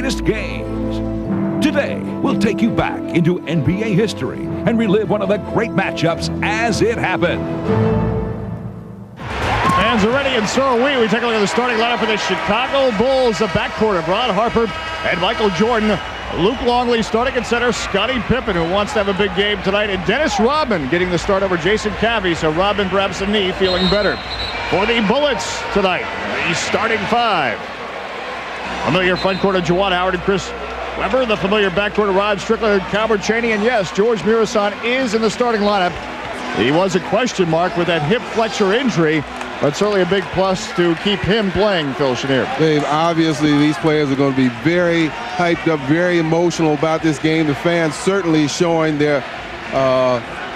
greatest games. Today, we'll take you back into NBA history and relive one of the great matchups as it happened. Fans are ready, and so are we. We take a look at the starting lineup for the Chicago Bulls. The backcourt of Ron Harper and Michael Jordan. Luke Longley starting at center. Scottie Pippen, who wants to have a big game tonight. And Dennis Rodman getting the start over Jason Cavey. So Rodman grabs the knee, feeling better. For the Bullets tonight, the starting five. Familiar front court of Juwan Howard and Chris Webber. The familiar backcourt of Rod Strickland and Calbert Chaney. And yes, George Murison is in the starting lineup. He was a question mark with that hip flexor injury, but certainly a big plus to keep him playing, Phil Chenier. Dave, obviously these players are going to be very hyped up, very emotional about this game. The fans certainly showing their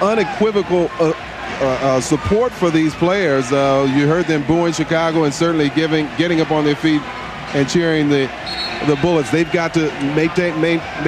unequivocal support for these players. You heard them booing Chicago and certainly getting up on their feet and cheering the Bullets. They've got to make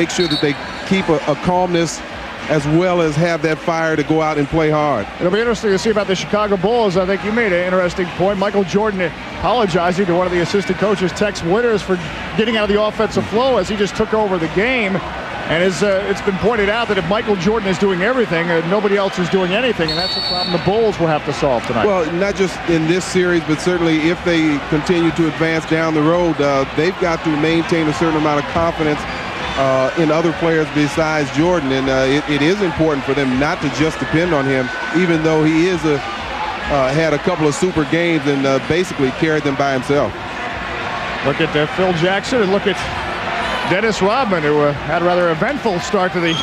sure that they keep a calmness as well as have that fire to go out and play hard. It'll be interesting to see about the Chicago Bulls. I think you made an interesting point. Michael Jordan apologizing to one of the assistant coaches, Tex Winters, for getting out of the offensive flow as he just took over the game. And it's been pointed out that if Michael Jordan is doing everything, nobody else is doing anything, and that's a problem the Bulls will have to solve tonight. Well, not just in this series, but certainly if they continue to advance down the road, they've got to maintain a certain amount of confidence in other players besides Jordan, and it is important for them not to just depend on him, even though he is had a couple of super games and basically carried them by himself. Look at Phil Jackson and look at Dennis Rodman, who had a rather eventful start to the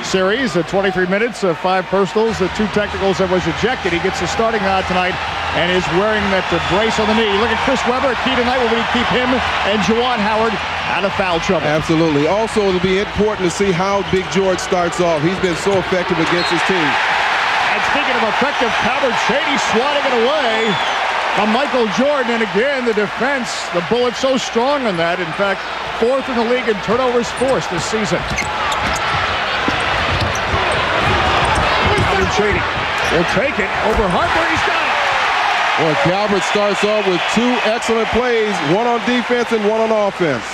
series. 23 minutes, 5 personals, 2 technicals that was ejected. He gets the starting nod tonight and is wearing that brace on the knee. Look at Chris Webber, key tonight will be to keep him and Juwan Howard out of foul trouble. Absolutely. Also, it'll be important to see how Big George starts off. He's been so effective against his team. And speaking of effective, Calbert Chaney swatting it away from Michael Jordan. And again, the defense, the Bullets so strong on that. In fact, 4th in the league in turnovers forced this season. Calbert Chaney will take it over Harper. He's got it. Well, Calbert starts off with 2 excellent plays, one on defense and one on offense.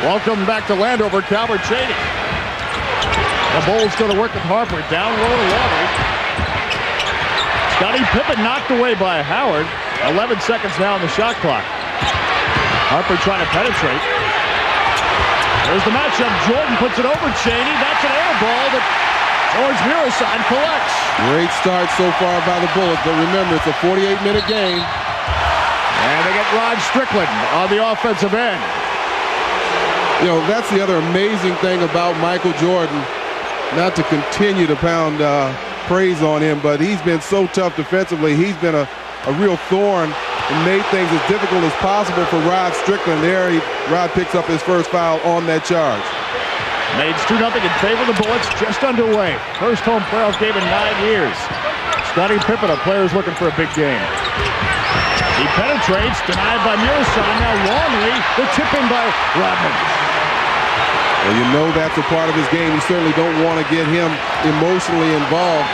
Welcome back to Landover, Calbert Chaney. The Bulls go to work with Harper. Down low to Longley. Scottie Pippen knocked away by Howard. 11 seconds now on the shot clock. Harper trying to penetrate. There's the matchup. Jordan puts it over Chaney. That's an air ball that George Murison collects. Great start so far by the Bullets, but remember, it's a 48-minute game. And they get Rod Strickland on the offensive end. You know, that's the other amazing thing about Michael Jordan, not to continue to pound praise on him, but he's been so tough defensively. He's been a real thorn and made things as difficult as possible for Rod Strickland. There, Rod picks up his first foul on that charge. Made 2-0 in favor of the Bullets, just underway. First home playoff game in 9 years. Scottie Pippen, a player who's looking for a big game. He penetrates, denied by Murison. Now Longley, the tip in by Rodman. Well, you know that's a part of his game. You certainly don't want to get him emotionally involved.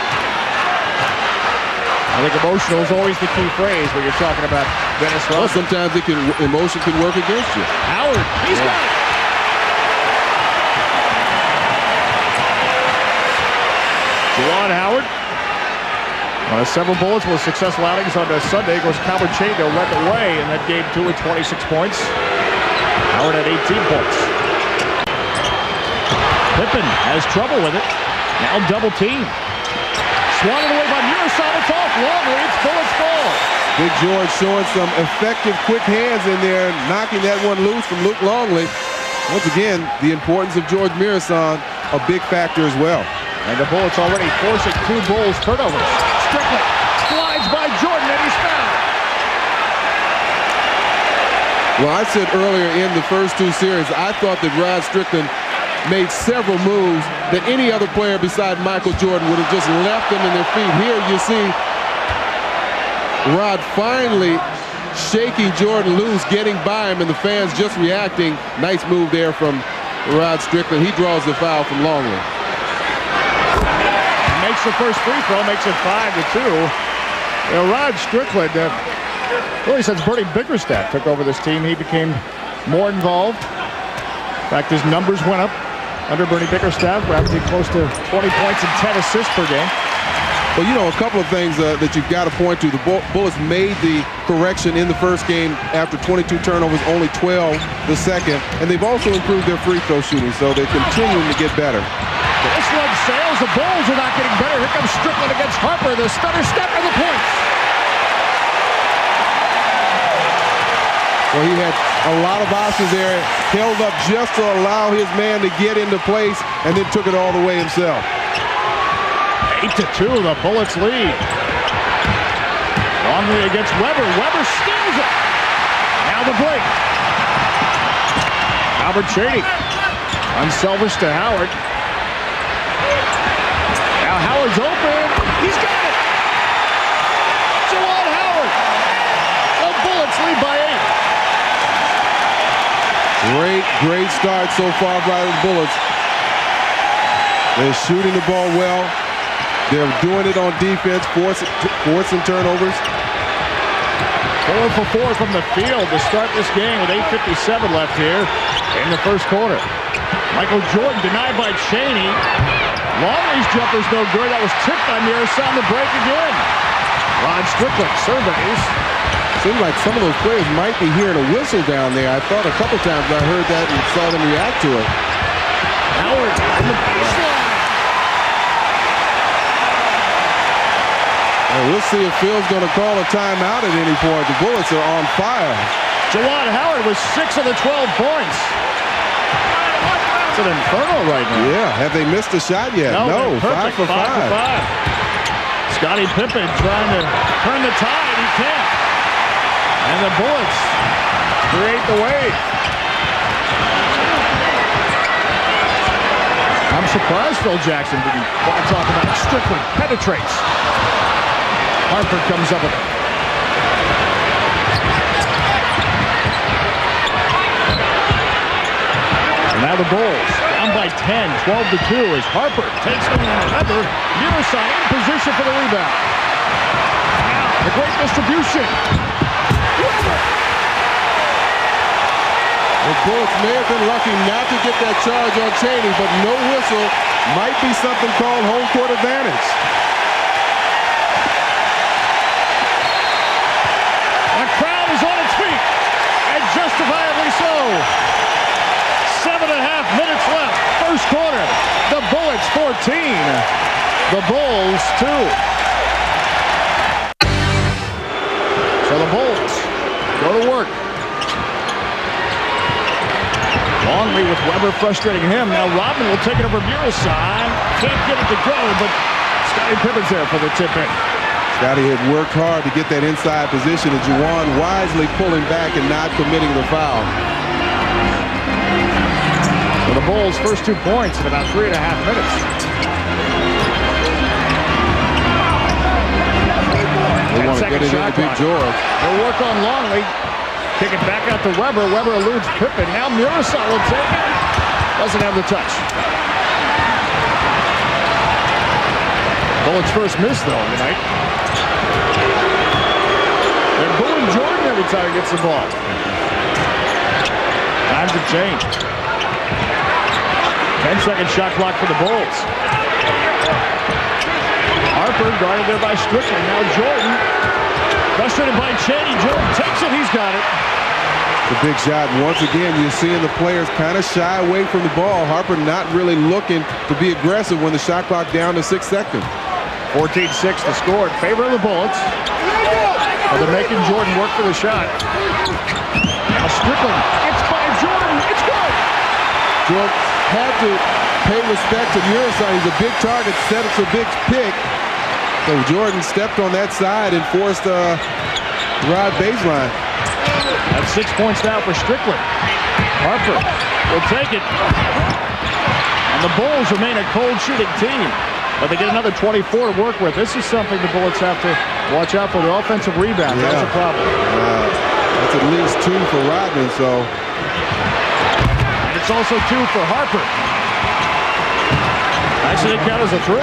I think emotional is always the key phrase when you're talking about Dennis Rodman. Well, sometimes emotion can work against you. Howard, he's got it. Juwan Howard. Several Bullets with successful outings on Sunday. Of course, Calbert Chaney led the way in that game, too, with 26 points. Howard had 18 points. Pippen has trouble with it. Now double team. Swatted away by Murison. It's off Longley. It's Bullets ball. Big George showing some effective, quick hands in there, knocking that one loose from Luke Longley. Once again, the importance of George Murison, a big factor as well. And the Bullets already forcing 2 Bulls turnovers. Strickland slides by Jordan, and he's fouled. Well, I said earlier in the first 2 series, I thought that Rod Strickland made several moves that any other player beside Michael Jordan would have just left them in their feet. Here you see Rod finally shaking Jordan loose, getting by him, and the fans just reacting. Nice move there from Rod Strickland. He draws the foul from Longley. Makes the first free throw, makes it 5-2. You know, Rod Strickland, really since Bernie Bickerstaff took over this team, he became more involved. fact, his numbers went up under Bernie Bickerstaff, averaging close to 20 points and 10 assists per game. Well, you know, a couple of things that you've got to point to. The Bullets made the correction in the first game after 22 turnovers, only 12 the second. And they've also improved their free throw shooting, so they're continuing to get better. This one sails. The Bulls are not getting better. Here comes Strickland against Harper. The stutter step and the points. Well, he had a lot of options there, held up just to allow his man to get into place, and then took it all the way himself. 8-2, the Bullets lead. Longley against Weber. Weber steals it. Now the break. Albert Cheney. Unselfish to Howard. Now Howard's open. He's got it. Juwan Howard. The Bullets lead by 8. Great start so far by the Bullets. They're shooting the ball well. They're doing it on defense, forcing turnovers. 4 for 4 from the field to start this game with 8:57 left here in the first quarter. Michael Jordan denied by Cheney. Longley's jumper's no good. That was tipped by Mirasa on the break again. Rod Strickland surveys. Seems like some of those players might be hearing a whistle down there. I thought a couple times I heard that and saw them react to it. Howard in the baseline. We'll see if Phil's going to call a timeout at any point. The Bullets are on fire. Juwan Howard with 6 of the 12 points. It's an inferno right now. Yeah, have they missed a shot yet? No, 5 for 5. Scottie Pippen trying to turn the tide. He can't. And the Bullets create the wave. I'm surprised Phil Jackson didn't want to talk about it. Strickland penetrates. Harper comes up with it. And now the Bulls down by 10, 12-2 as Harper takes one on another. Mirasa in position for the rebound. Now the great distribution. The Bullets may have been lucky not to get that charge on Cheney, but no whistle might be something called home court advantage. The crowd is on its feet, and justifiably so. 7.5 minutes left, first quarter. The Bullets 14, the Bulls 2. So the Bulls go to work. Longley with Weber frustrating him. Now Rodman will take it over Mirasa. Can't get it to go, but Scottie Pippen's there for the tip-in. Scottie had worked hard to get that inside position, and Juwan wisely pulling back and not committing the foul. For the Bulls' first 2 points in about 3.5 minutes. They want to get it into Big George. They'll work on Longley. Kick it back out to Weber. Weber eludes Pippen. Now Mirasa will take it. Doesn't have the touch. Bullets' first miss, though, tonight. They're booing Jordan every time he gets the ball. Times have changed. 10-second shot clock for the Bulls. Harper guarded there by Strickland. Now Jordan. Frustrated by Cheney. Jordan takes it. He's got it. The big shot. And once again, you're seeing the players kind of shy away from the ball. Harper not really looking to be aggressive when the shot clock down to 6 seconds. 14-6 to score in favor of the Bullets. Well, they're making Jordan work for the shot. Now Strickland. It's by Jordan. It's good. Jordan had to pay respect to Mirasa. He's a big target. Said it's a big pick. So Jordan stepped on that side and forced Rod baseline. That's 6 points now for Strickland. Harper will take it. And the Bulls remain a cold shooting team. But they get another 24 to work with. This is something the Bullets have to watch out for. The offensive rebound. Yeah. That's a problem. That's at least 2 for Rodman, so. And it's also 2 for Harper. Actually, it count as a 3.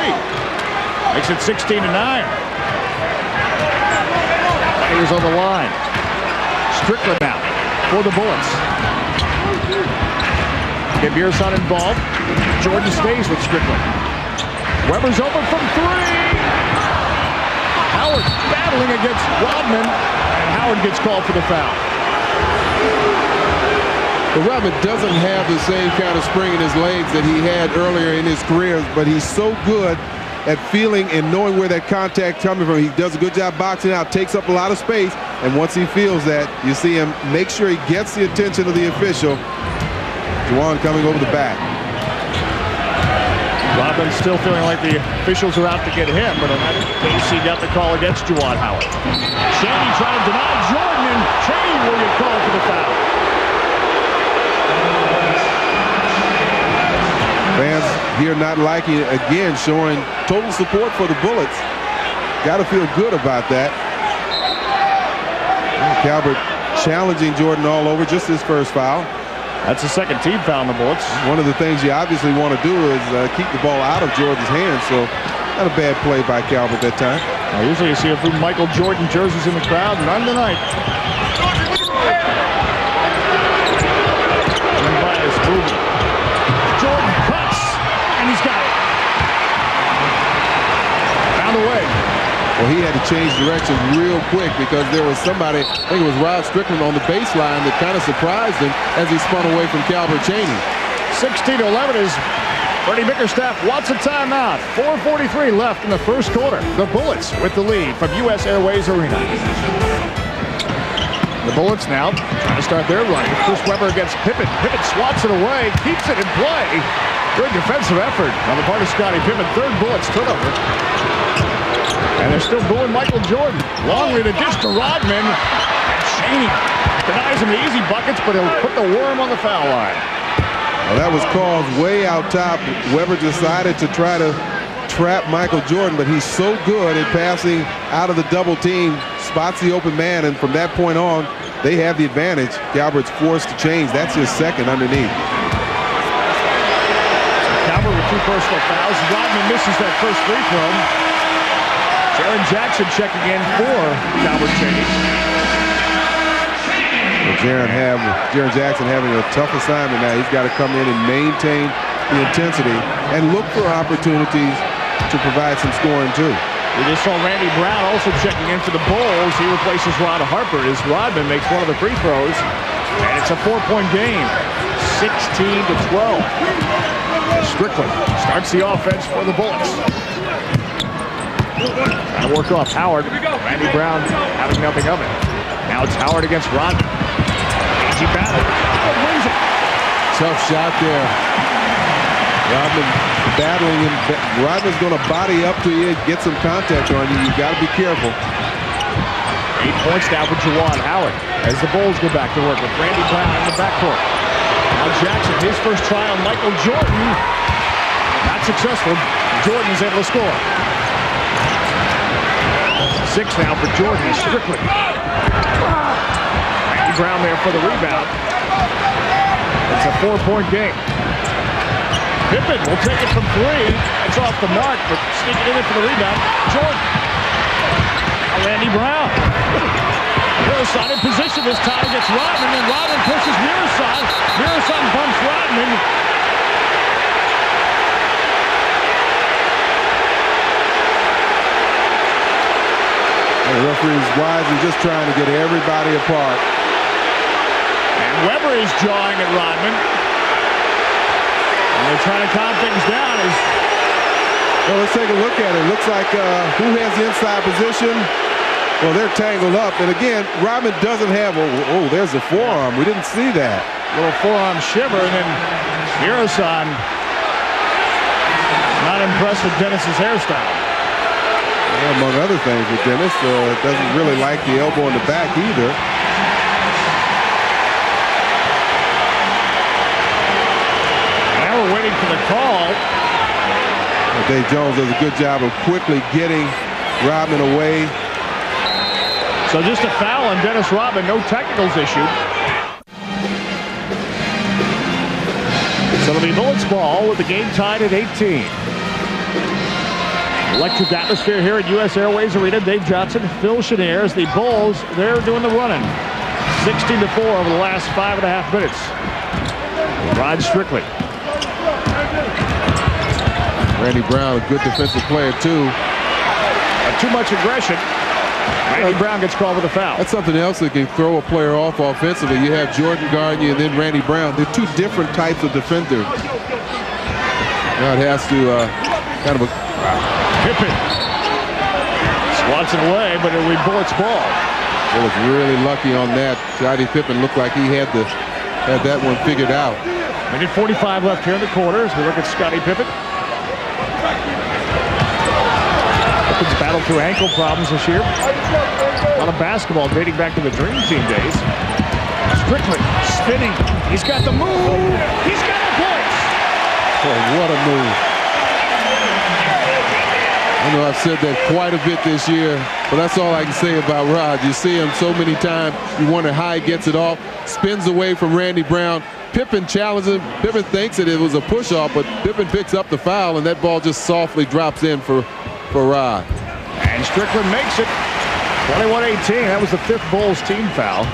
Makes it 16-9. He was on the line. Strickland now for the Bullets. Get Mirasan involved. Jordan stays with Strickland. Weber's open from 3. Howard battling against Rodman, and Howard gets called for the foul. But Rodman doesn't have the same kind of spring in his legs that he had earlier in his career, but he's so good at feeling and knowing where that contact coming from. He does a good job boxing out, takes up a lot of space, and once he feels that, you see him make sure he gets the attention of the official. Juwan coming over the back. Rodman still feeling like the officials are out to get him, but in that case, he got the call against Juwan Howard. Cheney trying to deny Jordan, and Cheney will get called for the foul. Fans here not liking it, again, showing total support for the Bullets. Got to feel good about that. Calvert challenging Jordan all over, just his first foul. That's the second team foul on the Bullets. One of the things you obviously want to do is keep the ball out of Jordan's hands, so not a bad play by Calvert that time. Now, usually you see a few Michael Jordan jerseys in the crowd, none tonight. Jordan cuts, and he's got it. Found away. Well, he had to change directions real quick because there was somebody, I think it was Rod Strickland on the baseline, that kind of surprised him as he spun away from Calvert Cheney. 16-11 is Bernie Bickerstaff wants a timeout. 4:43 left in the first quarter. The Bullets with the lead from U.S. Airways Arena. The Bullets now trying to start their run. Chris Webber against Pippen. Pippen swats it away, keeps it in play. Good defensive effort on the part of Scottie Pippen. Third Bullets turnover. And they're still booing Michael Jordan. Longley to dish to Rodman. And Cheney denies him the easy buckets, but he'll put the worm on the foul line. Well, that was called way out top. Webber decided to try to trap Michael Jordan, but he's so good at passing out of the double team, spots the open man, and from that point on, they have the advantage. Calvert's forced to change. That's his second underneath. Calvert with 2 personal fouls. Rodman misses that first free throw. Jaren Jackson checking in for Calvert Cheney. Jaren Jackson having a tough assignment now. He's got to come in and maintain the intensity and look for opportunities to provide some scoring too. We just saw Randy Brown also checking in for the Bulls. He replaces Rod Harper as Rodman makes one of the free throws. And it's a 4-point game, 16-12. And Strickland starts the offense for the Bullets. Trying to work off Howard. Randy Brown having nothing of it. Now it's Howard against Rodman. Easy battle. Tough shot there. Rodman battling him. Rodman's going to body up to you and get some contact on you. You got to be careful. 8 points now for Juwan Howard as the Bulls go back to work with Randy Brown in the backcourt. Now Jackson, his first try on Michael Jordan. Not successful. Jordan is able to score. 6 now for Jordan is Strickland. Randy Brown there for the rebound. It's a 4-point game. Pippen will take it from 3. It's off the mark, but sneaking in for the rebound. Jordan. Now Randy Brown. Mirasan in position this time against Rodman, and Rodman pushes Mirasan. Mirasan bumps Rodman. The referee's wisely just trying to get everybody apart. And Webber is jawing at Rodman. And they're trying to calm things down. Well, let's take a look at it. Looks like who has the inside position? Well, they're tangled up. And again, Rodman doesn't have oh, there's a forearm. We didn't see that. Little forearm shiver, and then Mirasan not impressed with Dennis's hairstyle. Well, among other things with Dennis, doesn't really like the elbow in the back either. Now we're waiting for the call. Dave Jones does a good job of quickly getting Rodman away. So just a foul on Dennis Rodman, no technicals issued. So it'll be Bullets ball with the game tied at 18. Electric atmosphere here at U.S. Airways Arena. Dave Johnson, Phil Chenier as the Bulls, they're doing the running. 16-4 over the last 5.5 minutes. Rod Strickland. Randy Brown, a good defensive player, too. Too much aggression. Randy Brown gets called with a foul. That's something else that can throw a player off offensively. You have Jordan guarding you and then Randy Brown. They're two different types of defenders. Now it has to kind of a... Pippen swats it away, but it'll be Bullett's ball. Bullett's really lucky on that. Scottie Pippen looked like he had that one figured out. Minute 45 left here in the quarter as we look at Scottie Pippen. Pippen's battled through ankle problems this year. A lot of basketball dating back to the Dream Team days. Strickland spinning. He's got the move. He's got the points. Oh, what a move. I know I've said that quite a bit this year, but that's all I can say about Rod. You see him so many times, you wonder how he gets it off. Spins away from Randy Brown. Pippen challenges him. Pippen thinks that it was a push-off, but Pippen picks up the foul, and that ball just softly drops in for Rod. And Strickland makes it. 21-18. That was the 5th Bulls team foul.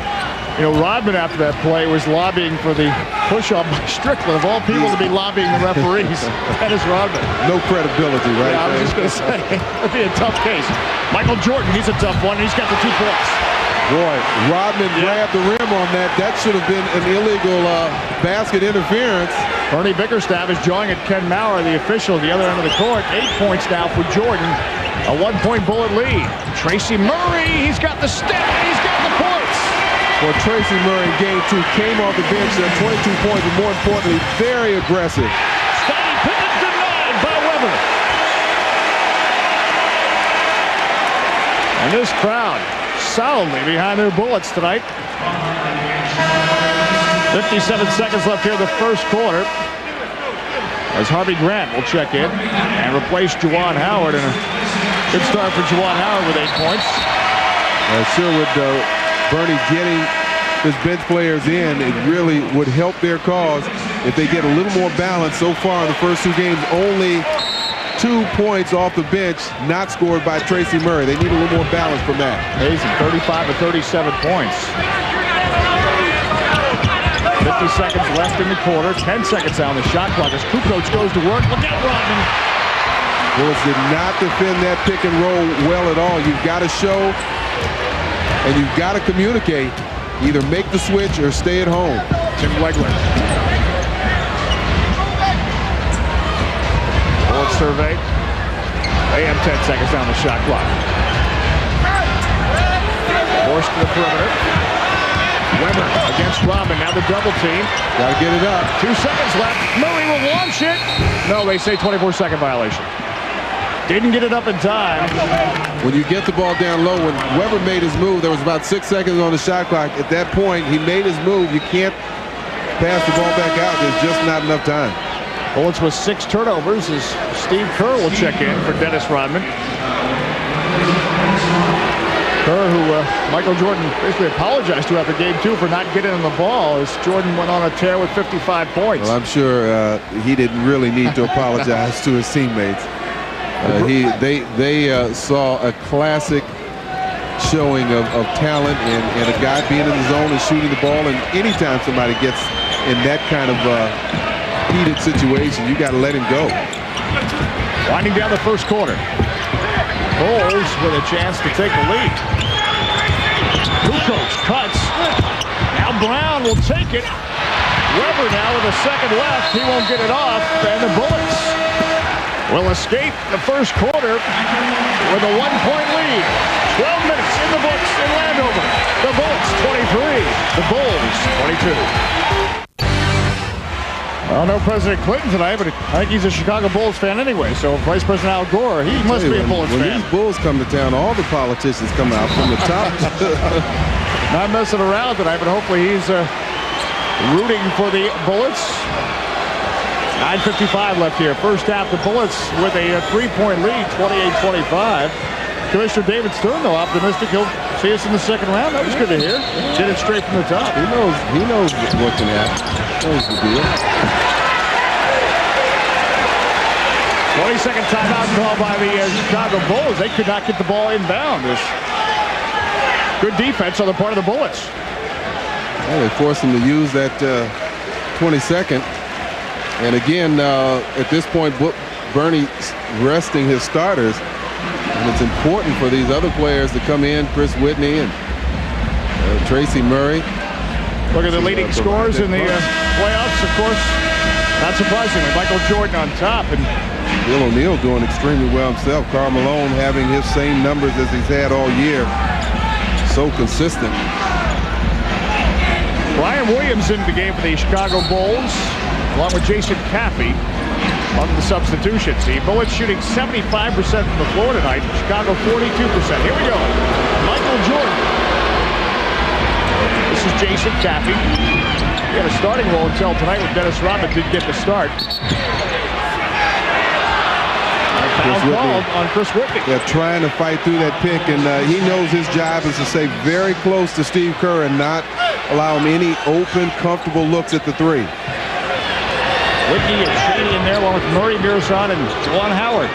You know, Rodman after that play was lobbying for the push-off by Strickland. Of all people to be lobbying the referees, that is Rodman. No credibility, right? Yeah, I was just going to say, it'd be a tough case. Michael Jordan, he's a tough one. He's got the 2 points. Boy, Rodman grabbed the rim on that. That should have been an illegal basket interference. Bernie Bickerstaff is jawing at Ken Maurer, the official at the other end of the court. 8 points now for Jordan. A 1-point Bullet lead. Tracy Murray, he's got the step, he's got the points. Well, Tracy Murray in game 2 came off the bench at 22 points, but more importantly, very aggressive. Scottie Pippen denied by Weber. And this crowd solidly behind their Bullets tonight. 57 seconds left here in the first quarter. As Harvey Grant will check in and replace Juwan Howard. And a good start for Juwan Howard with 8 points. Sure with Bernie getting his bench players in, it really would help their cause if they get a little more balance. So far in the first 2 games, only 2 points off the bench, not scored by Tracy Murray. They need a little more balance from that. Amazing, 35 to 37 points. 50 seconds left in the quarter, 10 seconds on the shot clock as Kukoc goes to work. Look out, Rodman. Bulls did not defend that pick and roll well at all. You've got to show and you've got to communicate. Either make the switch or stay at home. Tim Wegler. Bullet survey. They have 10 seconds down the shot clock. Forced to the perimeter. Weber against Robin. Now the double team. Got to get it up. 2 seconds left. Murray will launch it. No, they say 24-second violation. Didn't get it up in time. When you get the ball down low, when Weber made his move, there was about 6 seconds on the shot clock. At that point, he made his move. You can't pass the ball back out. There's just not enough time. Bullets with 6 turnovers as Steve Kerr will check in for Dennis Rodman. Kerr, who Michael Jordan basically apologized to after game 2 for not getting on the ball as Jordan went on a tear with 55 points. Well, I'm sure he didn't really need to apologize to his teammates. They saw a classic showing of talent and a guy being in the zone and shooting the ball. And anytime somebody gets in that kind of heated situation, you got to let him go. Winding down the first quarter. Bulls with a chance to take the lead. Kukoc cuts. Now Brown will take it. Weber now with a second left. He won't get it off. And the Bullets will escape the first quarter with a 1-point lead. 12 minutes in the books in Landover. The Bullets 23. The Bulls 22. Well, no President Clinton tonight, but I think he's a Chicago Bulls fan anyway. So Vice President Al Gore, he must be a Bulls fan. When these Bulls come to town, all the politicians come out from the top. Not messing around tonight, but hopefully he's rooting for the Bullets. 9:55 left here. First half, the Bullets with a 3-point lead, 28-25. Commissioner David Stern, though, optimistic he'll see us in the second round. That was good to hear. Did it straight from the top. He knows what can happen. Knows the deal. 20-second timeout called by the Chicago Bulls. They could not get the ball inbound. Good defense on the part of the Bullets. Well, they forced him to use that 22nd. And again, at this point, Bernie's resting his starters. And it's important for these other players to come in, Chris Whitney and Tracy Murray. Look at the leading scorers in the playoffs, of course. Not surprisingly, Michael Jordan on top. And Bill O'Neal doing extremely well himself. Karl Malone having his same numbers as he's had all year. So consistent. Brian Williams into the game for the Chicago Bulls, along with Jason Caffey on the substitution team. Bullets shooting 75% from the floor tonight. Chicago 42%. Here we go. Michael Jordan. This is Jason Caffey. He had a starting role until tonight when Dennis Rodman didn't get the start. Foul called on Chris Whitney. They're trying to fight through that pick, and he knows his job is to stay very close to Steve Kerr and not allow him any open, comfortable looks at the three. Whitney and Shady in there along with Murray, Mirzon, and Juwan Howard.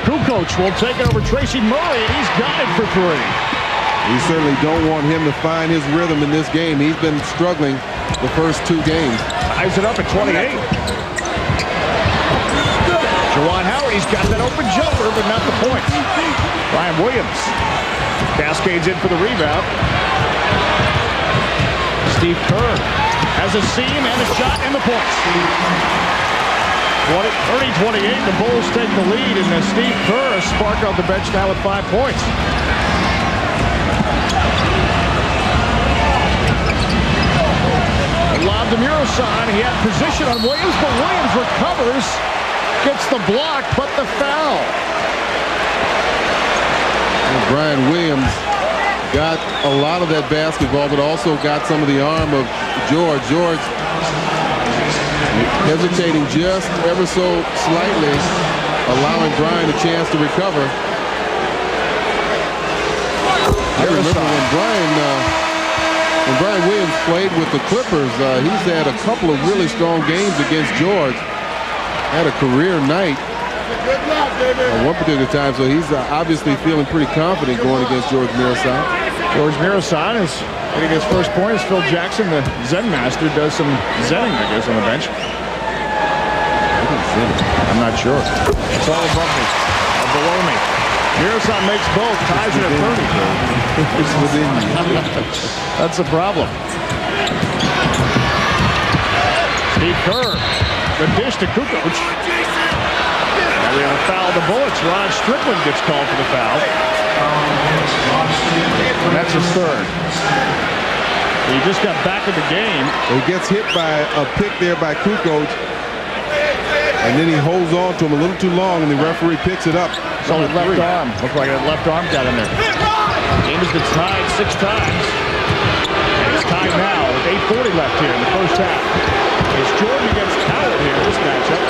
Kukoc will take it over Tracy Murray, and he's got it for three. We certainly don't want him to find his rhythm in this game. He's been struggling the first two games. Ties it up at 28. Juwan Howard, he's got that open jumper, but not the point. Brian Williams cascades in for the rebound. Steve Kerr has a seam and a shot and the points. 30-28, the Bulls take the lead, and Steve Kerr a spark off the bench now with 5 points. Lob to Mirzon. He had position on Williams, but Williams recovers. Gets the block, but the foul. And Brian Williams got a lot of that basketball, but also got some of the arm of George. George hesitating just ever so slightly, allowing Brian a chance to recover. I remember when Brian Williams played with the Clippers, he's had a couple of really strong games against George. Had a career night at one particular time, so he's obviously feeling pretty confident going against George Mirzon. George Mirzon is getting his first point as Phil Jackson, the Zen master, does some zenning, I guess, on the bench. I'm not sure. It's all above me, or below me. Mirzon makes both, ties it at 30. It's within you. That's the problem. Steve Kerr, the dish to Kukoc. Now we have a foul of the Bullets. Rod Strickland gets called for the foul. And that's his third. He just got back in the game. He gets hit by a pick there by Kukoc, and then he holds on to him a little too long, and the referee picks it up. It's on his left arm. Looked like that left arm got in there. The game has been tied 6 times. And it's tied now with 8:40 left here in the first half. It's Jordan against Howard here in this matchup.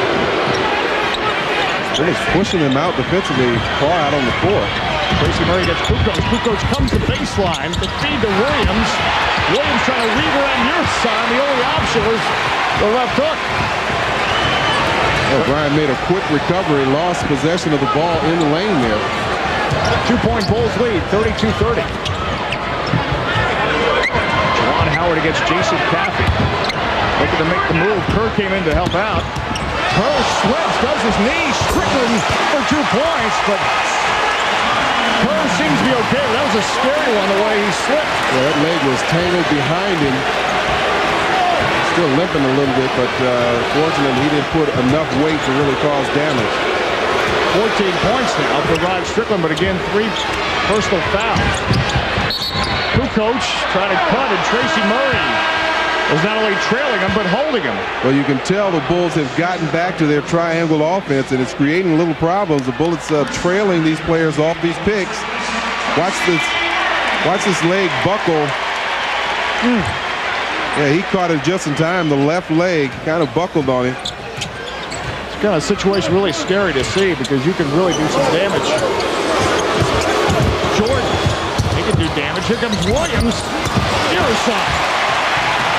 He's pushing him out defensively, far out on the floor. Tracy Murray gets Kukoc. Kukoc comes to the baseline to feed to Williams. Williams trying to weave around Mirzon. The only option was the left hook. Well, Brian made a quick recovery, lost possession of the ball in the lane there. 2-point Bulls lead, 32-30. Juwan Howard against Jason Caffey. Looking to make the move. Kerr came in to help out. Kerr slips, does his knee. Strickland for 2 points, but Kerr seems to be okay. That was a scary one, the way he slipped. Yeah, that leg was tangled behind him. Still limping a little bit, but fortunately he didn't put enough weight to really cause damage. 14 points now for Rod Strickland, but again, 3 personal fouls. Kukoc trying to cut, and Tracy Murray is not only trailing him, but holding him. Well, you can tell the Bulls have gotten back to their triangle offense, and it's creating little problems. The Bullets trailing these players off these picks. Watch this leg buckle. Yeah, he caught it just in time. The left leg kind of buckled on him. It's kind of a situation really scary to see because you can really do some damage. Jordan, he can do damage. Here comes Williams. Mirzon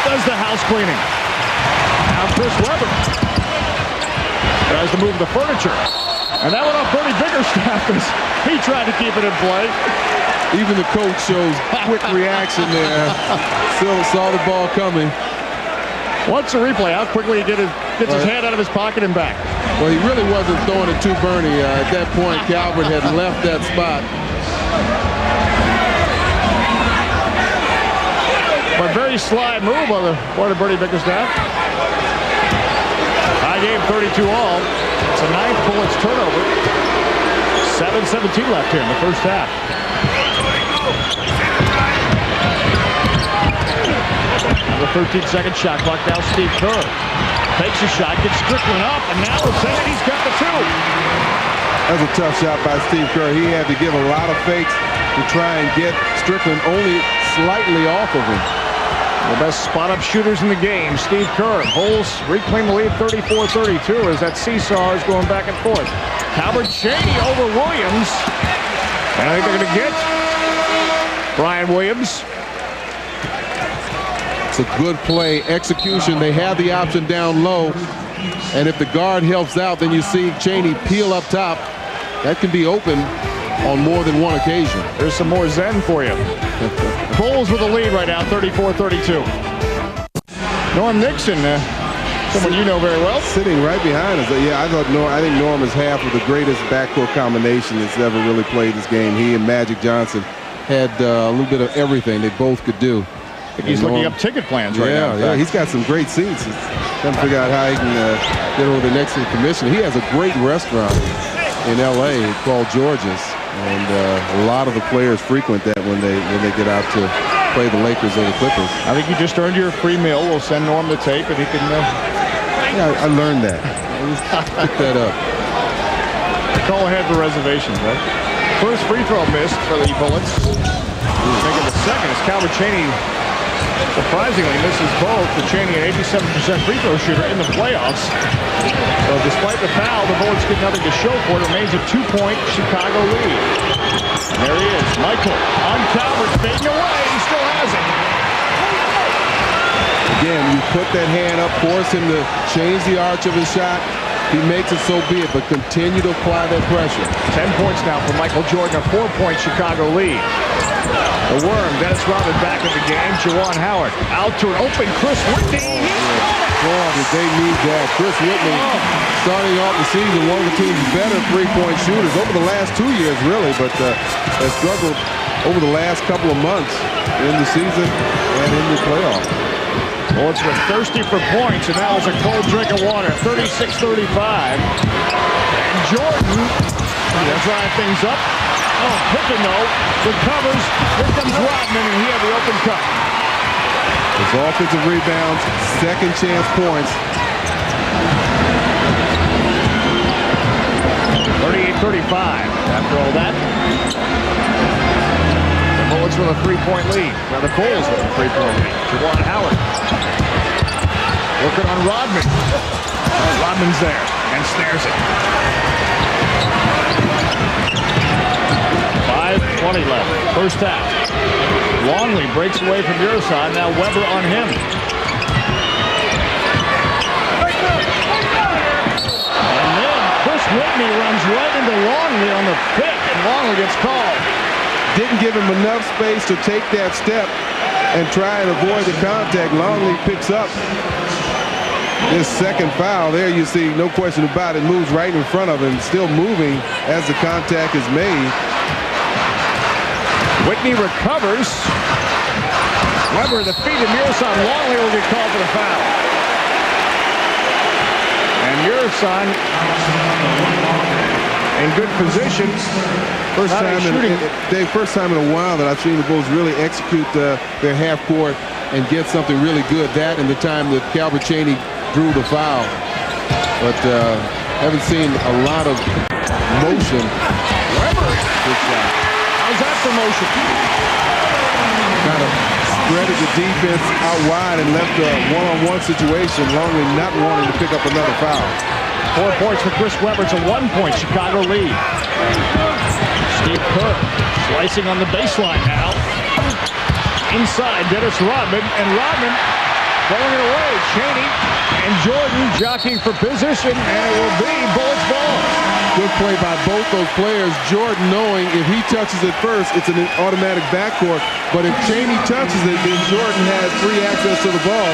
does the house cleaning. Now Chris Webber tries to move the furniture. And that went off Bernie Biggerstaff because he tried to keep it in play. Even the coach shows quick reaction there. Still saw the ball coming. What's the replay? How quickly he gets his hand out of his pocket and back? Well, he really wasn't throwing it to Bernie. At that point, Calvert had left that spot. But very sly move on the part of Bernie Bickerstaff. High game, 32 all. It's a 9th Bullets turnover. 7:17 left here in the first half. The 13-second shot clock now. Steve Kerr takes a shot, gets Strickland up, and now we're saying he's got the 2. That was a tough shot by Steve Kerr. He had to give a lot of fakes to try and get Strickland only slightly off of him. The best spot-up shooters in the game, Steve Kerr. Bulls reclaim the lead 34-32 as that seesaw is going back and forth. Calvert Cheney over Williams. And I think they're going to get Brian Williams. It's a good play. Execution, they have the option down low. And if the guard helps out, then you see Cheney peel up top. That can be open on more than one occasion. There's some more Zen for you. Bulls with the lead right now, 34-32. Norm Nixon, someone you know very well. Sitting right behind us. Yeah, I think Norm is half of the greatest backcourt combination that's ever really played this game. He and Magic Johnson had a little bit of everything they both could do. I think he's looking up ticket plans right now. Yeah, he's got some great seats. Trying to figure out how he can get over the next commission. He has a great restaurant in L.A. called George's, and a lot of the players frequent that when they get out to play the Lakers or the Clippers. I think you just earned your free meal. We'll send Norm the tape, and he can. Yeah, I learned that. I just picked that up. Call ahead for reservations, right? First free throw missed for the Bullets. Making the second as Calvert Cheney surprisingly misses both. The Cheney, an 87% free throw shooter in the playoffs. So despite the foul, the Bullets get nothing to show for it. Remains a 2-point Chicago lead. And there he is, Michael on Calvert, fading away. He still has it. Again, you put that hand up, force him to change the arch of his shot. He makes it, so be it, but continue to apply that pressure. 10 points now for Michael Jordan, a 4-point Chicago lead. The worm, Dennis Rodman back in the game. Juwan Howard out to an open Chris Whitney. Boy, did they need that. Chris Whitney, starting off the season, one of the team's better three-point shooters over the last 2 years, really, but has struggled over the last couple of months in the season and in the playoffs. Bullets were thirsty for points, and that was a cold drink of water. 36-35. And Jordan will drive things up. Oh, Pippen, though, recovers. Here comes Rodman, and he had the open cut. His offensive rebounds, second chance points. 38-35 after all that. The Bullets with a 3-point lead. Now the Bulls with a 3-point lead. Juwan Howard working on Rodman. Rodman's there and snares it. 5:20 left. First half. Longley breaks away from Urisan. Now Weber on him. And then Chris Whitney runs right into Longley on the pick, and Longley gets called. Didn't give him enough space to take that step and try and avoid the contact. Longley picks up this second foul. There you see, no question about it, moves right in front of him, still moving as the contact is made. Whitney recovers. Weber the feet of Urisan. Longley will get called for the foul. And Urisan in good position. First time in a while that I've seen the Bulls really execute their half court and get something really good. That and the time that Calvert Cheney drew the foul. But haven't seen a lot of motion. Weber. Good shot. How's that for motion? Kind of spreaded the defense out wide and left a one-on-one situation. Longley not wanting to pick up another foul. 4 points for Chris Weber. It's a 1-point Chicago lead. Steve Kerr slicing on the baseline now. Inside, Dennis Rodman, and Rodman throwing it away. Cheney and Jordan jockeying for position, and it will be Bullets ball. Good play by both those players. Jordan knowing if he touches it first, it's an automatic backcourt. But if Cheney touches it, then Jordan has free access to the ball.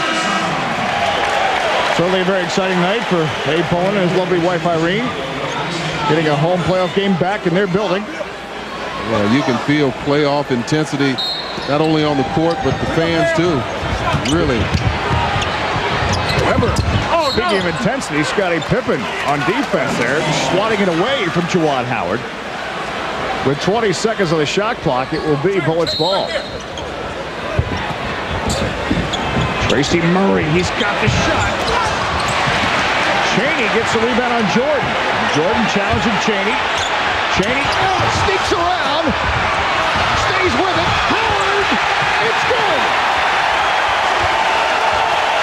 Certainly a very exciting night for Abe Poland and his lovely wife Irene. Getting a home playoff game back in their building. Yeah, you can feel playoff intensity, not only on the court, but the fans too. Really. Remember, speaking of intensity, Scottie Pippen on defense there, swatting it away from Juwan Howard. With 20 seconds on the shot clock, it will be Bullets ball. Tracy Murray, he's got the shot. Chaney gets the rebound on Jordan. Jordan challenging Chaney. Chaney sneaks around, stays with it. Howard, it's good.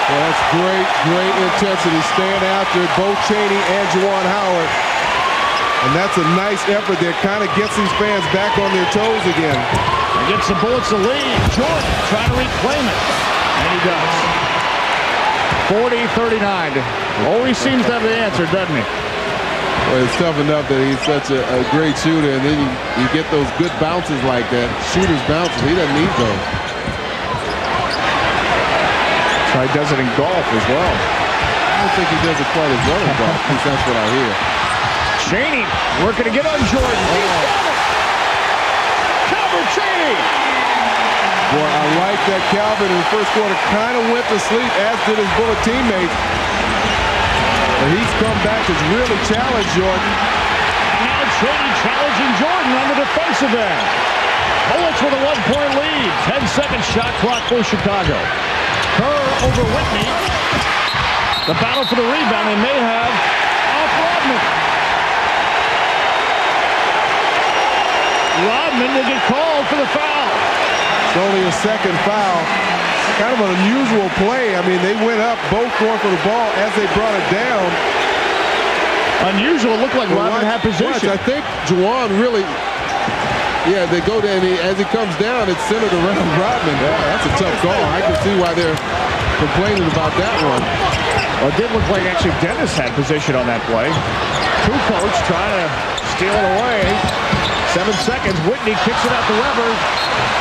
Well, that's great intensity, staying after both Chaney and Juwan Howard. And that's a nice effort that kind of gets these fans back on their toes again. Gets the Bullets the lead. Jordan trying to reclaim it. And he does. 40-39. Always seems to have the answer, doesn't he? Well, it's tough enough that he's such a great shooter, and then you get those good bounces like that. Shooter's bounces, he doesn't need those. So he does it in golf as well. I don't think he does it quite as well in golf, at least that's what I hear. Chaney working to get on Jordan. He's got it! Calvin Chaney! Boy, I like that Calvin in the first quarter kind of went to sleep, as did his Bullet teammates. But he's come back to really challenge Jordan. And now Chaney challenging Jordan on the defensive end. Bullets with a 1-point lead. 10-second shot clock for Chicago. Kerr over Whitney. The battle for the rebound. They may have off Rodman. Rodman will get called for the foul. It's only a second foul. Kind of an unusual play. I mean, they went up both going for the ball as they brought it down. Unusual. It looked like Rodman had position. I think Juwan really, they go there, and as he comes down, it's centered around Rodman. Yeah, that's a tough call. I can see why they're complaining about that one. Well, it did look like actually Dennis had position on that play. Kukoc trying to steal it away. 7 seconds. Whitney kicks it out to Weber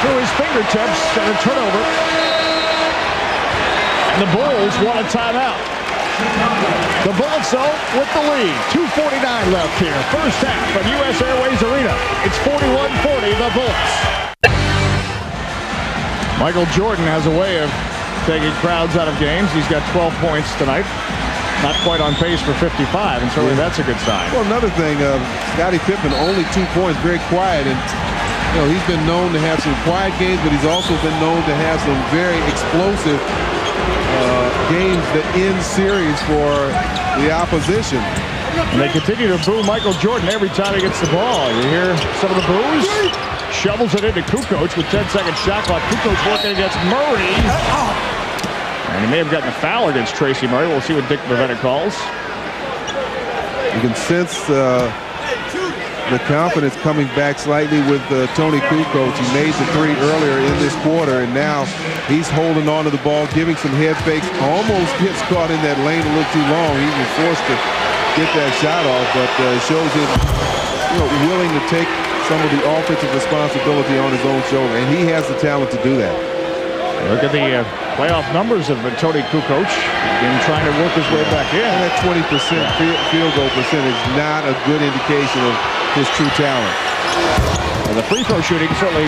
through his fingertips and a turnover. And the Bulls want a timeout. The Bullets, though, with the lead. 2:49 left here. First half of U.S. Airways Arena. It's 41-40, the Bullets. Michael Jordan has a way of taking crowds out of games. He's got 12 points tonight. Not quite on pace for 55, and certainly that's a good sign. Well, another thing, Scottie Pippen, only 2 points, very quiet. And, he's been known to have some quiet games, but he's also been known to have some very explosive games that end series for the opposition. And they continue to boo Michael Jordan every time he gets the ball. You hear some of the boos? Shovels it into Kukoc with 10-second shot clock. Kukoc working against Murray. And he may have gotten a foul against Tracy Murray. We'll see what Dick Bavetta calls. You can sense the confidence coming back slightly with Tony Kukoc. He made the 3 earlier in this quarter, and now he's holding on to the ball, giving some head fakes. Almost gets caught in that lane a little too long. He was forced to get that shot off, but shows him willing to take some of the offensive responsibility on his own shoulder, and he has the talent to do that. Look at the playoff numbers of Tony Kukoc trying to work his way back in. And that 20% field goal percentage is not a good indication of his true talent. Well, the free throw shooting certainly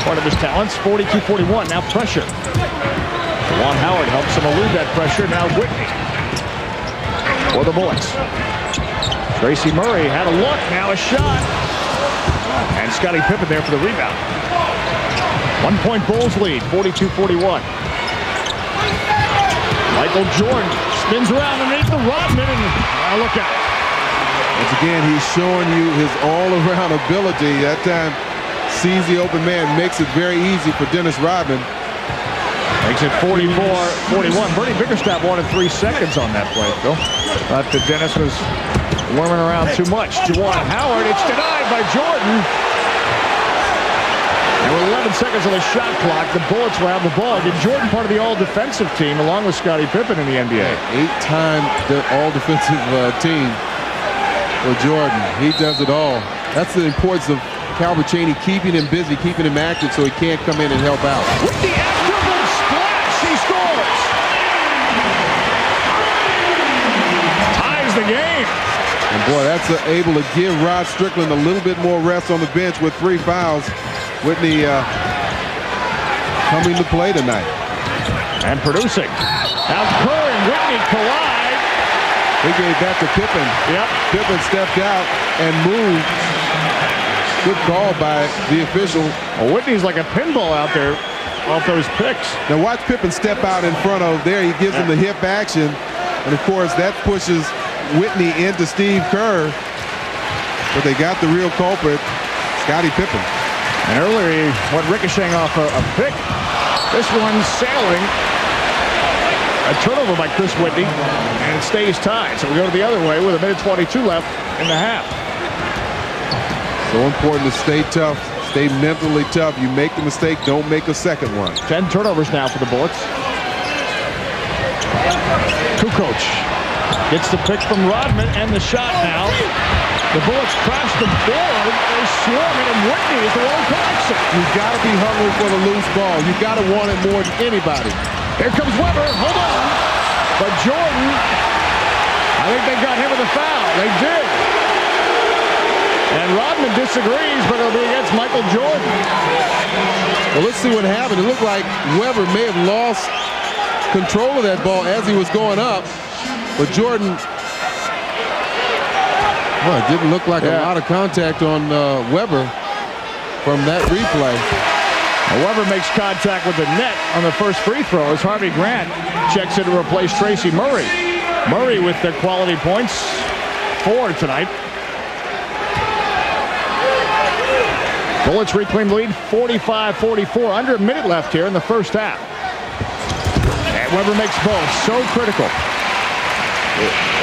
part of his talents. 42-41. Now pressure. Juwan Howard helps him elude that pressure. Now Whitney for the Bullets. Tracy Murray had a look. Now a shot. And Scottie Pippen there for the rebound. 1-point Bulls lead. 42-41. Michael Jordan spins around underneath the Rodman, and look out. Once again, he's showing you his all-around ability. That time, sees the open man, makes it very easy for Dennis Rodman. Makes it 44-41. Bernie Bickerstaff wanted 3 seconds on that play, Phil. But Dennis was worming around too much. Juwan Howard, it's denied by Jordan. And with 11 seconds on the shot clock, the Bullets will have the ball. Again, Jordan part of the all-defensive team along with Scottie Pippen in the NBA. 8-time all-defensive team for Jordan. He does it all. That's the importance of Calvin Chaney, keeping him busy, keeping him active so he can't come in and help out. With the afternoon splash, he scores! And boy, that's able to give Rod Strickland a little bit more rest on the bench with 3 fouls. Whitney coming to play tonight. And producing. Now Kerr and Whitney collide. He gave that to Pippen. Yep. Pippen stepped out and moved. Good call by the official. Well, Whitney's like a pinball out there off those picks. Now watch Pippen step out in front of there. He gives him the hip action. And of course that pushes Whitney into Steve Kerr. But they got the real culprit, Scottie Pippen. And earlier he went ricocheting off a pick. This one's sailing. A turnover by Chris Whitney. And it stays tied. So we go the other way with a minute 22 left in the half. So important to stay tough, stay mentally tough. You make the mistake, don't make a second one. 10 turnovers now for the Bullets. Kukoc gets the pick from Rodman and the shot now. The Bullets crash the board. They swarm it, and Whitney is the one who collects it. You've got to be hungry for the loose ball. You've got to want it more than anybody. Here comes Weber. Hold on. But Jordan, I think they got him with a foul. They did. And Rodman disagrees, but it'll be against Michael Jordan. Well, let's see what happened. It looked like Weber may have lost control of that ball as he was going up. But Jordan, well, it didn't look like a lot of contact on Weber from that replay. Now Weber makes contact with the net on the first free throw as Harvey Grant checks in to replace Tracy Murray. Murray with the quality points for tonight. Bullets reclaim the lead 45-44. Under a minute left here in the first half. And Weber makes both. So critical.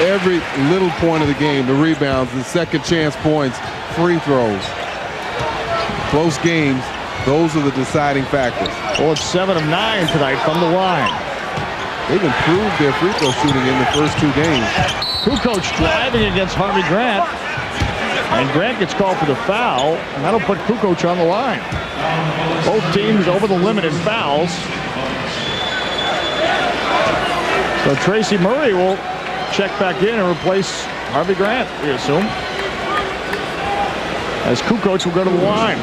Every little point of the game, the rebounds, the second chance points, free throws, close games, those are the deciding factors. Bullets 7 of 9 tonight from the line. They've improved their free throw shooting in the first 2 games. Kukoc driving against Harvey Grant. And Grant gets called for the foul, and that'll put Kukoc on the line. Both teams over the limit in fouls. So Tracy Murray will check back in and replace Harvey Grant, we assume. As Kukoc will go to the line.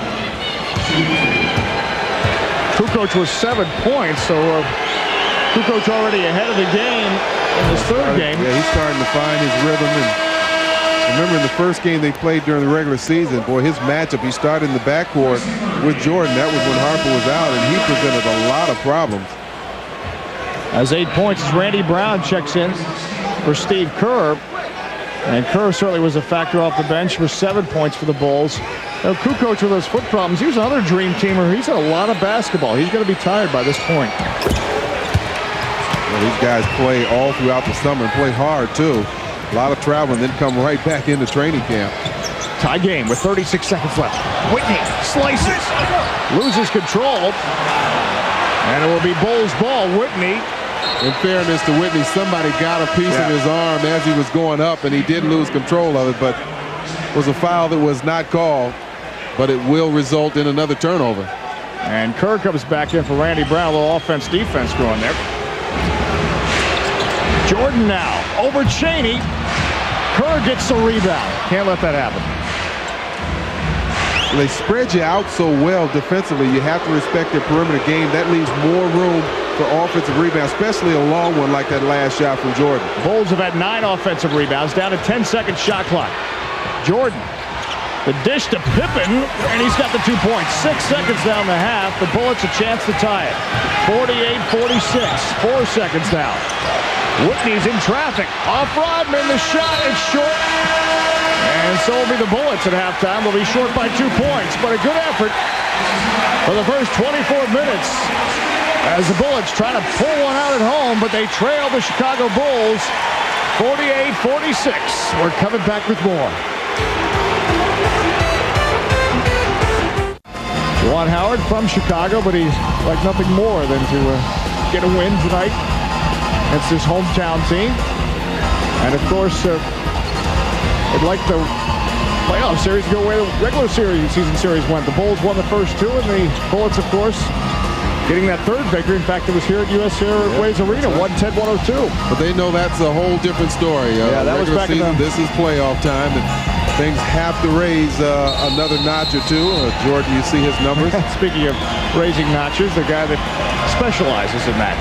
Kukoc was 7 points, so Kukoc already ahead of the game in his third game. Yeah, he's starting to find his rhythm. And remember in the first game they played during the regular season, boy, his matchup, he started in the backcourt with Jordan. That was when Harper was out, and he presented a lot of problems. As 8 points as Randy Brown checks in for Steve Kerr. And Kerr certainly was a factor off the bench for 7 points for the Bulls. Now, Kukoc with those foot problems, he was another dream teamer. He's had a lot of basketball. He's going to be tired by this point. Well, these guys play all throughout the summer and play hard, too. A lot of travel and then come right back into training camp. Tie game with 36 seconds left. Whitney slices, loses control, and it will be Bulls ball. Whitney. In fairness to Whitney, somebody got a piece of his arm as he was going up, and he did lose control of it, but it was a foul that was not called, but it will result in another turnover. And Kerr comes back in for Randy Brown. A little offense-defense going there. Jordan now over Chaney. Kerr gets the rebound. Can't let that happen. They spread you out so well defensively. You have to respect their perimeter game. That leaves more room for offensive rebounds, especially a long one like that last shot from Jordan. Bulls have had 9 offensive rebounds, down to 10-second shot clock. Jordan, the dish to Pippen, and he's got the 2 points. 6 seconds down the half. The Bullets a chance to tie it. 48-46. 4 seconds down. Whitney's in traffic. Off Rodman, the shot is short. And so will be the Bullets at halftime. They'll be short by 2 points, but a good effort for the first 24 minutes as the Bullets try to pull one out at home, but they trail the Chicago Bulls 48-46. We're coming back with more. Juwan Howard from Chicago, but he's like nothing more than to get a win tonight against his hometown team. And of course, they'd like the playoff series to go away the regular season series went. The Bulls won the first 2, and the Bullets, of course, getting that third victory. In fact, it was here at US Airways Arena, 110-102. But they know that's a whole different story. Yeah, that was back in the... This is playoff time, and things have to raise another notch or two. Jordan, you see his numbers. Speaking of raising notches, the guy that specializes in that.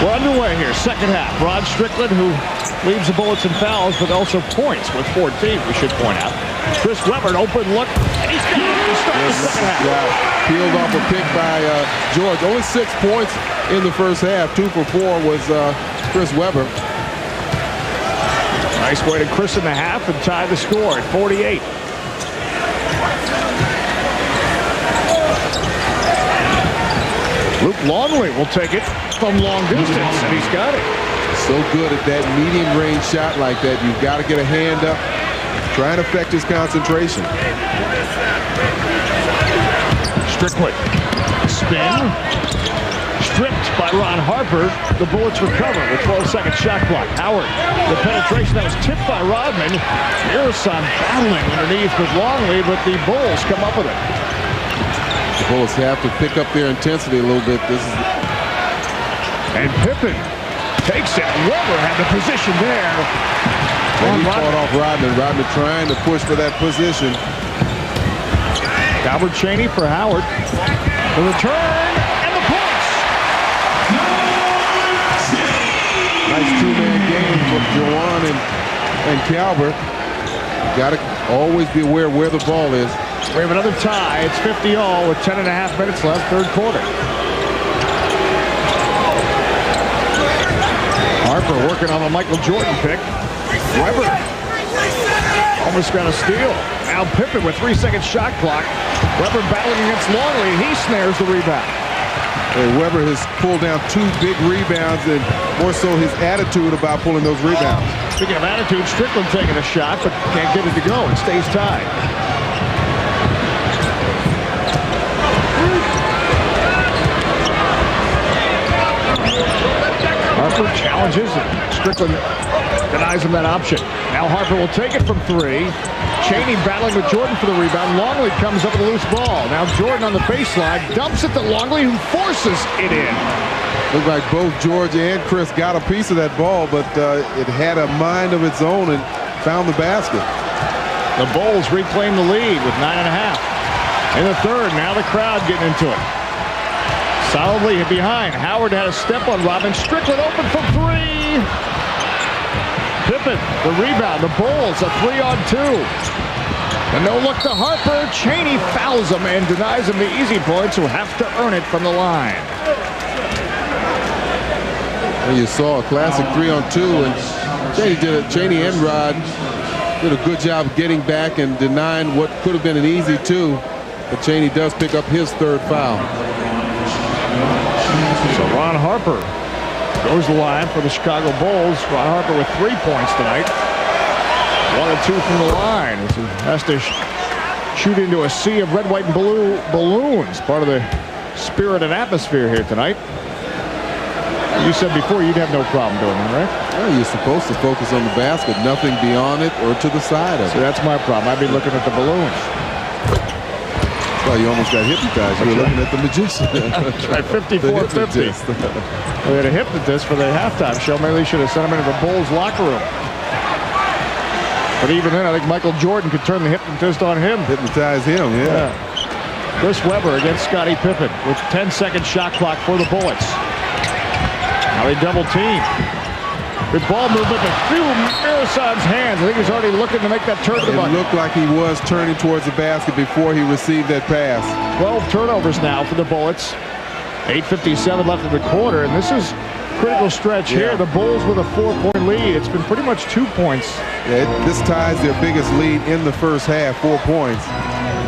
We're underway here, second half. Rod Strickland, who leaves the Bullets and fouls, but also points with 14, we should point out. Chris Webber, an open look, and he's got it to start the second half. Yeah, peeled off a pick by George. Only 6 points in the first half. 2 for 4 was Chris Webber. Nice way to christen the half and tie the score at 48. Luke Longley will take it from long distance, and he's got it. So good at that medium range shot like that. You've got to get a hand up, try and affect his concentration. Strickland, spin, stripped by Ron Harper. The Bullets recover with 12-second shot clock. Howard, the penetration that was tipped by Rodman. Mirasan battling underneath with Longley, but the Bulls come up with it. The Bullets have to pick up their intensity a little bit. And Pippen takes it. Weber had the position there. And he fought off Rodman. Rodman trying to push for that position. Albert Chaney for Howard. The return and the points. Nice two-man game from Jawan and Calvert. Got to always be aware where the ball is. We have another tie. It's 50-all with 10.5 minutes left, third quarter. Harper working on the Michael Jordan pick. Webber almost got a steal. Now Pippen with 3-second shot clock. Webber battling against Longley. He snares the rebound. And Webber has pulled down 2 big rebounds, and more so his attitude about pulling those rebounds. Speaking of attitude, Strickland taking a shot, but can't get it to go. It stays tied. Harper challenges, and Strickland denies him that option. Now Harper will take it from 3. Chaney battling with Jordan for the rebound. Longley comes up with a loose ball. Now Jordan on the baseline dumps it to Longley, who forces it in. Looked like both George and Chris got a piece of that ball, but it had a mind of its own and found the basket. The Bulls reclaim the lead with 9.5. In the third, now the crowd getting into it. Solidly behind. Howard had a step on Robin. Strickland open from 3. Pippen, the rebound. The Bulls, a 3-on-2. The no-look to Harper. Chaney fouls him and denies him the easy points, who have to earn it from the line. And you saw a classic 3-on-2, and Chaney did it. Chaney and Rod did a good job getting back and denying what could have been an easy 2. But Chaney does pick up his third foul. So Ron Harper goes the line for the Chicago Bulls. Ron Harper with 3 points tonight. 1 and 2 from the line. He has to shoot into a sea of red, white, and blue balloons. Part of the spirit and atmosphere here tonight. You said before you'd have no problem doing that, right? Well, you're supposed to focus on the basket, nothing beyond it or to the side of it. So that's my problem. I'd be looking at the balloons. Well, you almost got hypnotized. You were looking at the magician. That's right, 54-50. We had a hypnotist for the halftime show. Maybe they should have sent him into the Bulls locker room. But even then, I think Michael Jordan could turn the hypnotist on him. Hypnotize him, yeah. Chris Webber against Scottie Pippen with 10-second shot clock for the Bullets. Now they double team. Good ball movement, but through Mirasan's hands. I think he's already looking to make that turn to the bucket. It looked like he was turning towards the basket before he received that pass. 12 turnovers now for the Bullets. 8:57 left in the quarter, and this is critical stretch here. The Bulls with a 4-point lead. It's been pretty much 2 points. Yeah, this ties their biggest lead in the first half, 4 points.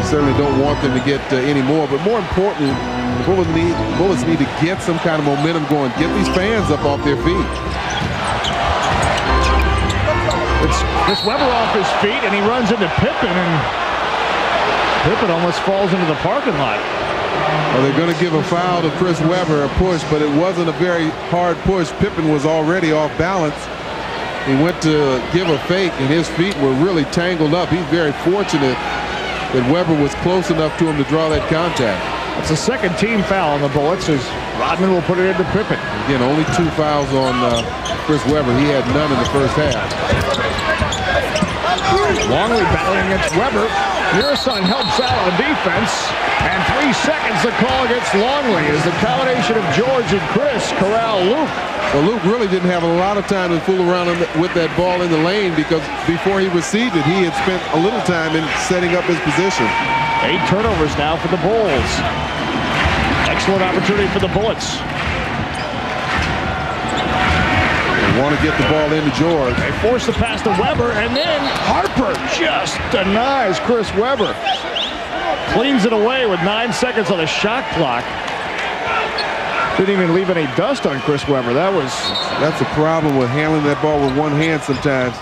You certainly don't want them to get any more, but more importantly, the Bullets need to get some kind of momentum going. Get these fans up off their feet. It's Chris Webber off his feet, and he runs into Pippen, and Pippen almost falls into the parking lot. Well, they're going to give a foul to Chris Webber, a push, but it wasn't a very hard push. Pippen was already off balance. He went to give a fake, and his feet were really tangled up. He's very fortunate that Webber was close enough to him to draw that contact. It's a second team foul on the Bullets as Rodman will put it into Pippen. Again, only 2 fouls on Chris Webber. He had none in the first half. Longley battling against Webber. Mirasan helps out on defense. And 3 seconds the call against Longley as the combination of George and Chris corral Luke. Well, Luke really didn't have a lot of time to fool around with that ball in the lane because before he received it, he had spent a little time in setting up his position. 8 turnovers now for the Bulls. Excellent opportunity for the Bullets. They want to get the ball into George. They force the pass to Webber, and then Harper just denies Chris Webber. Cleans it away with 9 seconds on the shot clock. Didn't even leave any dust on Chris Webber. That's a problem with handling that ball with one hand sometimes.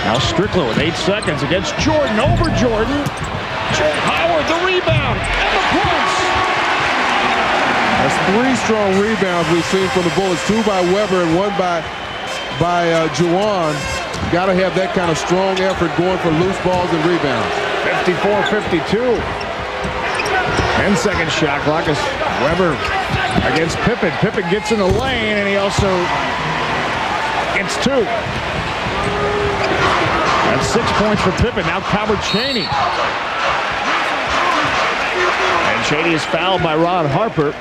Now Strickland with 8 seconds against Jordan. Over Jordan. Howard the rebound and the points. That's 3 strong rebounds we've seen from the Bullets. 2 by Webber and 1 by Juwan. Got to have that kind of strong effort going for loose balls and rebounds. 54-52. 10-second shot clock as Webber against Pippen. Pippen gets in the lane, and he also gets 2. That's 6 points for Pippen. Now Calvert Chaney. And Chaney is fouled by Ron Harper.